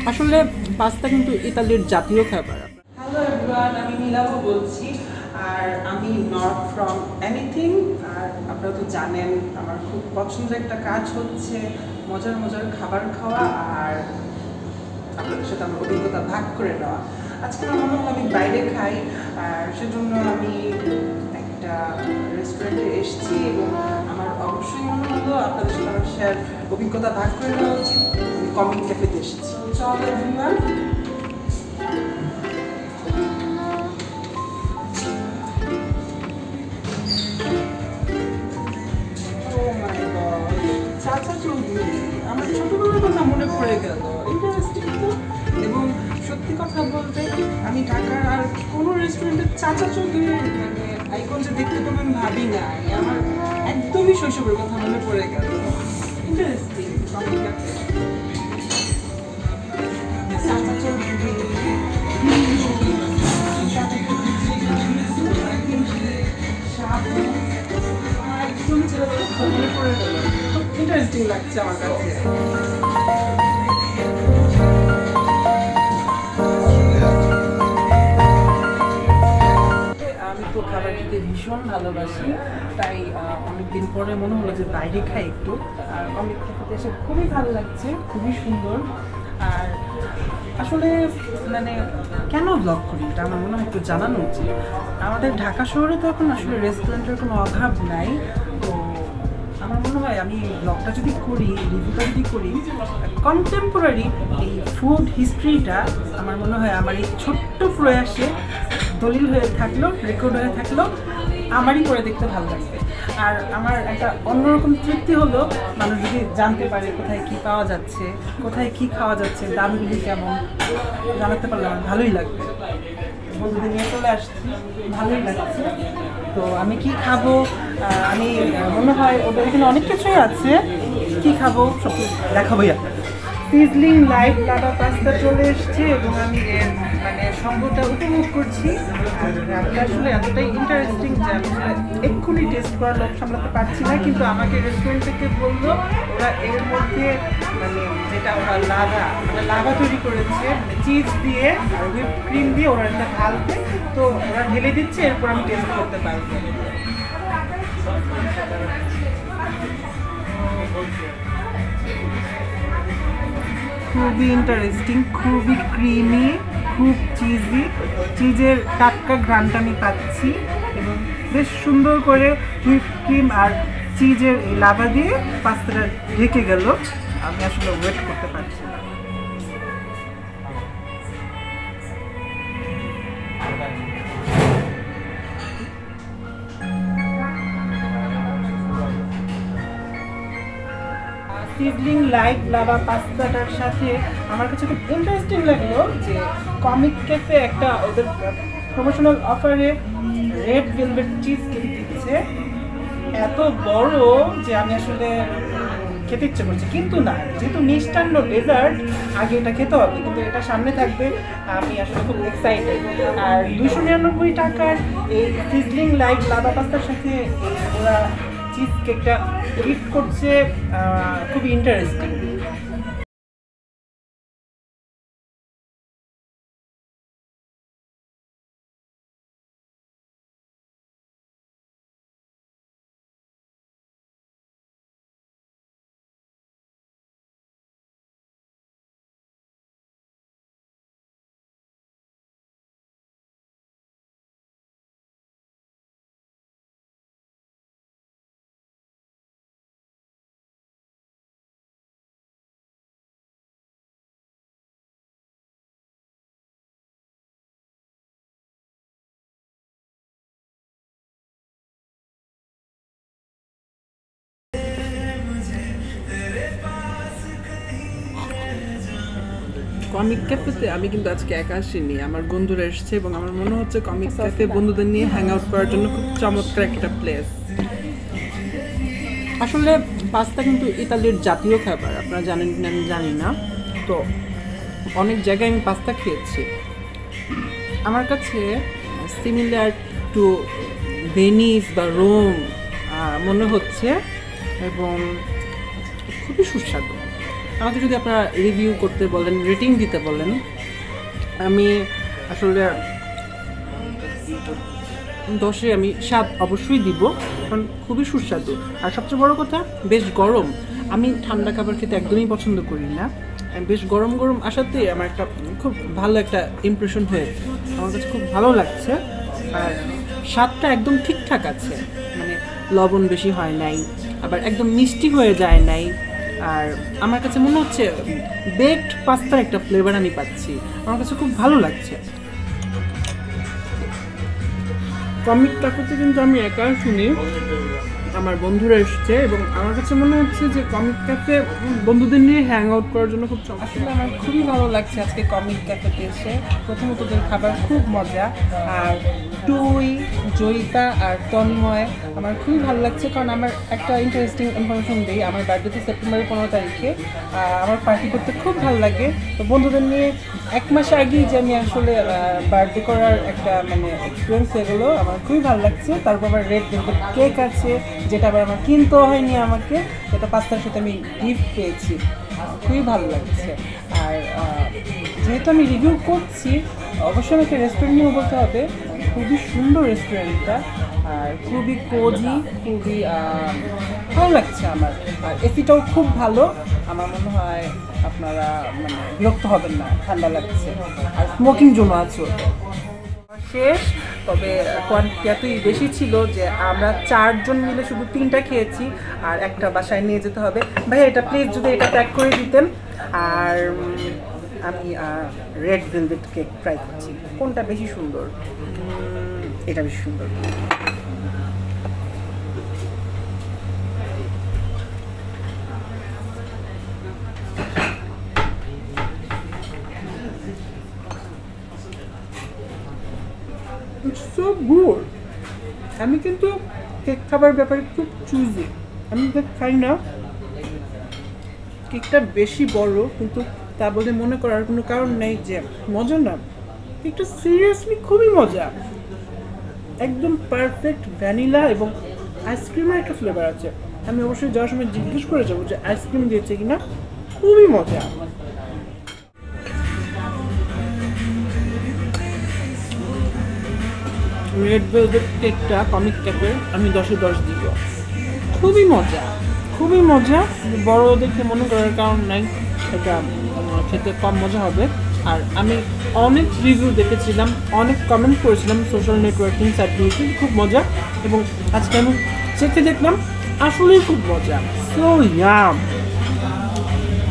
আসলে পাস্তা কিন্তু ইতালির জাতীয় খাবার। হ্যালো এভরিওয়ান, আমি নীলাভ বলছি। আর আমি নট ফ্রম এনিথিং। আর আপনারা তো জানেন আমার খুব পছন্দের একটা কাজ হচ্ছে মজার মজার খাবার খাওয়া আর আপনাদের সাথে আমার অভিজ্ঞতা ভাগ করে নেওয়া। আজকে আমার মনে হলো আমি বাইরে খাই, আর সেজন্য আমি একটা রেস্টুরেন্টে এসেছি এবং আমার অবশ্যই মনে হলো আপনাদের সাথে আমার শেয়ার অভিজ্ঞতা ভাগ করে নেওয়া উচিত। আমি কমিক ক্যাফেতে এসেছি। চলো এভরিওয়ান। চাচা চৌধুরী, আমার ছোটবেলার কথা মনে পড়ে গেল। ইন্টারেস্টিং তো। এবং সত্যি কথা বলতে আমি ঢাকার আর কোনো রেস্টুরেন্টে চাচা চৌধুরীর মানে আইকন যে দেখতে পাবো আমি ভাবি না। আমার একদমই শৈশবের কথা মনে পড়ে গেল। ইন্টারেস্টিং। চাচা চৌধুরী মনে পড়ে গেল। খুব ইন্টারেস্টিং লাগছে আমার কাছে। আমি তো খাবার খেতে ভীষণ ভালোবাসি, তাই অনেকদিন পরে মনে হলো যে বাইরে খাই একটু। আর কমিক খেতে এসে খুবই ভালো লাগছে, খুবই সুন্দর। আর আসলে মানে কেন ব্লগ করি এটা আমার মনে হয় একটু জানানো উচিত। আমাদের ঢাকা শহরে তো এখন আসলে রেস্টুরেন্টের কোনো অভাব নাই। তো আমার মনে হয় আমি ব্লগটা যদি করি, রিভিউটা যদি করি, কন্টেম্পোরারি এই ফুড হিস্ট্রিটা আমার মনে হয় আমার এই ছোট্ট প্রয়াসে দলিল হয়ে থাকলো, রেকর্ড হয়ে থাকলো, আমারই করে দেখতে ভালো লাগবে। আর আমার একটা অন্যরকম তৃপ্তি হলো মানুষ যদি জানতে পারে কোথায় কি পাওয়া যাচ্ছে, কোথায় কি খাওয়া যাচ্ছে, দামগুলি কেমন, জানাতে পারলে আমার ভালোই লাগবে। বন্ধুদের নিয়ে চলে আসছি, ভালোই লাগছে। তো আমি কি খাবো, আমি মনে হয় ওদের এখানে অনেক কিছুই আছে। কি খাবো সব দেখাবোই আপনার। সিজলিং লাইভ লাভা পাস্তা চলে এসছে এবং আমি এর মানে সঙ্গটা উপভোগ করছি। আর রান্নাটা আসলে এতটাই ইন্টারেস্টিং যে আমি এক্ষুনি টেস্ট করার লোক সামলাতে পারছি না। কিন্তু আমাকে রেস্টুরেন্ট থেকে বললো ওরা এর মধ্যে মানে যেটা ওরা লাভা তৈরি করেছে, মানে চিজ দিয়ে আর হুইপ ক্রিম দিয়ে ওরা একটা ঢালবে। তো ওরা ঢেলে দিচ্ছে, এরপর আমি টেস্ট করতে পারবো। খুবই ইন্টারেস্টিং, খুবই ক্রিমি, খুব চিজি। চিজের টাটকা ঘ্রাণটা আমি পাচ্ছি এবং বেশ সুন্দর করে হুইপ ক্রিম আর চিজের লাভা দিয়ে পাস্তাটা ঢেকে গেল। আমি আসলে ওয়েট করতে পারছি না। সিজলিং লাইভ লাভা পাস্তাটার সাথে আমার কাছে খুব ইন্টারেস্টিং লাগলো যে কমিক ক্যাফে একটা ওদের প্রমোশনাল অফারে রেড ভেলভেট চিজ কেক দিচ্ছে। এত বড় যে আমি আসলে খেতে ইচ্ছে করছি, কিন্তু না, যেহেতু মিষ্টান্ন ডেজার্ট আগে এটা খেতে হবে, কিন্তু এটা সামনে থাকবে। আমি আসলে খুব এক্সাইটেড। আর 299 টাকার এই সিজলিং লাইভ লাভা পাস্তার সাথে ওরা চিজ কেকটা গিফট করছে, খুবই ইন্টারেস্টিং। কমিক ক্যাফেতে আমি কিন্তু আজকে একা আসিনি, আমার বন্ধুরা এসেছে এবং আমার মনে হচ্ছে কমিক ক্যাফে বন্ধুদের নিয়ে হ্যাং আউট করার জন্য খুব চমৎকার একটা প্লেস। আসলে পাস্তা কিন্তু ইতালির জাতীয় খাবার, আপনারা জানেন কিনা আমি জানি না। তো অনেক জায়গায় আমি পাস্তা খেয়েছি, আমার কাছে সিমিলার টু ভেনিস বা রোম মনে হচ্ছে এবং খুবই সুস্বাদু। আমাকে যদি আপনারা রিভিউ করতে বলেন, রেটিং দিতে বলেন, আমি আসলে 10-এ আমি 7 অবশ্যই দিব, কারণ খুবই সুস্বাদু। আর সবচেয়ে বড় কথা, বেশ গরম। আমি ঠান্ডা খাবার খেতে একদমই পছন্দ করি না, বেশ গরম গরম আসাতেই আমার একটা খুব ভালো একটা ইমপ্রেশন হয়েছে, আমার কাছে খুব ভালো লাগছে। আর স্বাদটা একদম ঠিকঠাক আছে, মানে লবণ বেশি হয় নাই, আবার একদম মিষ্টি হয়ে যায় নাই। আর আমার কাছে মনে হচ্ছে বেকড পাস্তার একটা ফ্লেভার আমি পাচ্ছি, আমার কাছে খুব ভালো লাগছে। কমিক ক্যাফেতে কিন্তু আমি একা শুনি, আমার বন্ধুরা এসছে এবং আমার কাছে মনে হচ্ছে যে কমিক ক্যাফে বন্ধুদের নিয়ে হ্যাং আউট করার জন্য খুব আসলে আমার খুবই ভালো লাগছে আজকে কমিক ক্যাফেতে এসে। প্রথমত ওদের খাবার খুব মজা, আর টুই, জয়িতা আর তন্ময় আমার খুবই ভালো লাগছে, কারণ আমার একটা ইন্টারেস্টিং ইনফরমেশন দিই, আমার বার্থডেতে সেপ্টেম্বরের 15 তারিখে। আমার পার্টি করতে খুব ভালো লাগে, তো বন্ধুদের নিয়ে 1 মাস আগেই যে আমি আসলে বার্থডে করার একটা মানে এক্সপিরিয়েন্স হয়ে গেলো, আমার খুবই ভালো লাগছে। তারপর আবার রেড ভেলভেট কেক আছে, যেটা আবার আমার কিনতেও হয়নি আমাকে, যেটা পাস্তার সাথে আমি গিফট পেয়েছি, খুবই ভালো লাগছে। আর যেহেতু আমি রিভিউ করছি, অবশ্যই আমাকে রেস্টুরেন্ট নিয়েও বলতে হবে, খুবই সুন্দর রেস্টুরেন্টটা, আর খুবই কোজি, খুবই ভালো লাগছে আমার। আর এসিটাও খুব ভালো, আমার মনে হয় আপনারা মানে বিরক্ত হবেন না, ঠান্ডা লাগছে। আর স্মোকিং জোনও আছে ওটা। শেষ, তবে কোয়ান্টিটি এতই বেশি ছিল যে আমরা 4 জন মিলে শুধু 3টা খেয়েছি, আর একটা বাসায় নিয়ে যেতে হবে। ভাই এটা প্লিজ যদি এটা প্যাক করে দিতেন। আর আমি রেড ভেলভেট কেক ট্রাই করছি, কোনটা বেশি সুন্দর? এটা বেশি সুন্দর। So good. আমি কিন্তু কেক খাবার ব্যাপারে খুব চুজি, আমি কেক খাই না। কেকটা বেশি বড়, কিন্তু তা বলে মনে করার কোনো কারণ নেই যে মজা না। কেকটা সিরিয়াসলি খুবই মজা, একদম পারফেক্ট ভ্যানিলা এবং আইসক্রিমের একটা ফ্লেভার আছে। আমি অবশ্যই যাওয়ার সময় জিজ্ঞেস করে যাবো যে আইসক্রিম দিয়েছে কিনা, খুবই মজা। রেড ভেলভেট কেকটা কমিক ক্যাফের আমি 10-এ 10 দিব, খুবই মজা, খুবই মজা। বড় দেখে মনে করার কারণ নাই, এটা খেতে কম মজা হবে। আর আমি অনেক রিভিউ দেখেছিলাম, অনেক কমেন্ট করেছিলাম সোশ্যাল নেটওয়ার্কিং সাইটগুলোতে, খুব মজা। এবং আজকে আমি চেখে দেখলাম, আসলেই খুব মজা। So yam.